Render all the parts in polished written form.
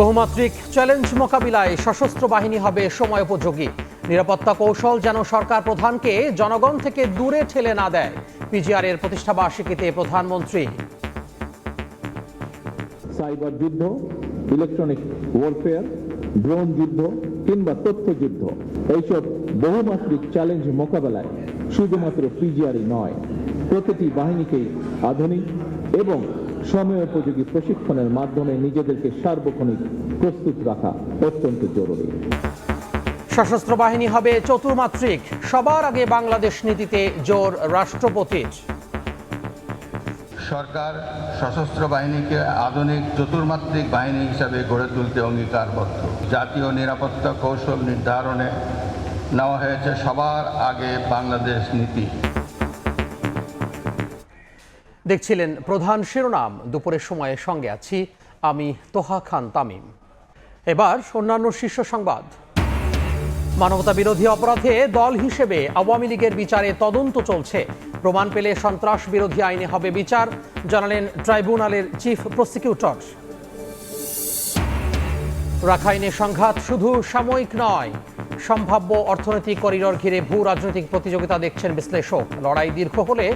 বহুমাত্রিক challenge মোকাবিলায় সশস্ত্র বাহিনী হবে সময়োপযোগী। নিরাপত্তা কৌশল যেন সরকার প্রধানকে জনগণ থেকে দূরে ঠেলে না দেয়। পিজিআর-এর প্রতিষ্ঠাবার্ষিকীতে প্রধানমন্ত্রী। সাইবার যুদ্ধ, ইলেকট্রনিক ওয়ারফেয়ার, ড্রোন যুদ্ধ কিংবা তথ্য যুদ্ধ, এইসব বহুমাত্রিক চ্যালেঞ্জ মোকাবেলায় শুধুমাত্র পিজিআরই নয়, প্রতিটি বাহিনীকেই আধুনিক এবং সময়োপযোগী প্রশিক্ষণের মাধ্যমে নিজেদেরকে সার্বক্ষণিক প্রস্তুত রাখা অত্যন্ত জরুরি। সশস্ত্র বাহিনী হবে চতুর্মাত্রিক, সবার আগে বাংলাদেশ নীতিতে জোর রাষ্ট্রপতির। সরকার সশস্ত্র বাহিনীকে আধুনিক চতুর্মাত্রিক বাহিনী হিসাবে গড়ে তুলতে অঙ্গীকারবদ্ধ। জাতীয় নিরাপত্তা কৌশল নির্ধারণে নেওয়া হয়েছে সবার আগে বাংলাদেশ নীতি। দেখছিলেন প্রধান শিরোনাম। দুপুরের সময়ে সঙ্গে আছি আমি তোহা খান তামিম। এবার অন্যান্য শীর্ষ সংবাদ। মানবতা বিরোধী অপরাধে দল হিসেবে আওয়ামী লীগের বিচারে তদন্ত চলছে। প্রমাণ পেলে সন্ত্রাস বিরোধী আইনে হবে বিচার, জানালেন ট্রাইব্যুনালের চিফ প্রসিকিউটর। রাখাইনে সংঘাত শুধু সাময়িক নয়, সম্ভাব্য অর্থনৈতিক করিডর ঘিরে ভূ রাজনৈতিক প্রতিযোগিতা দেখছেন বিশ্লেষক। লড়াই দীর্ঘ হলে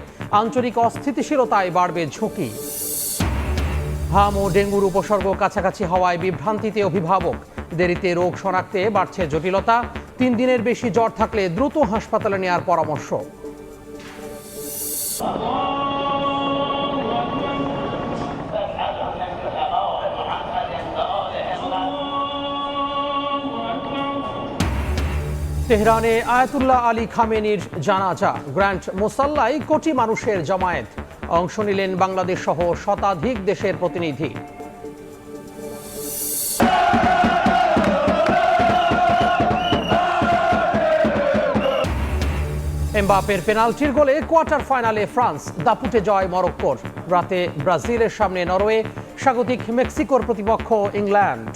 আঞ্চলিক অস্থিতিশীলতায় বাড়বে ঝুঁকি। হাম ও ডেঙ্গুর উপসর্গ কাছাকাছি হওয়ায় বিভ্রান্তিতে অভিভাবক। দেরিতে রোগ শনাক্তে বাড়ছে জটিলতা। 3 দিনের বেশি জ্বর থাকলে দ্রুত হাসপাতালে নেওয়ার পরামর্শ। তেহরানে আয়াতুল্লাহ আলী খামেনির জানাজা। গ্র্যান্ড মোসাল্লায় কোটি মানুষের জমায়েত। অংশ নিলেন বাংলাদেশ সহ শতাধিক দেশের প্রতিনিধি। এমবাপের পেনাল্টির গোলে কোয়ার্টার ফাইনালে ফ্রান্স, দাপুটে জয় মরক্কোর। রাতে ব্রাজিলের সামনে নরওয়ে, স্বাগতিক মেক্সিকোর প্রতিপক্ষ ইংল্যান্ড।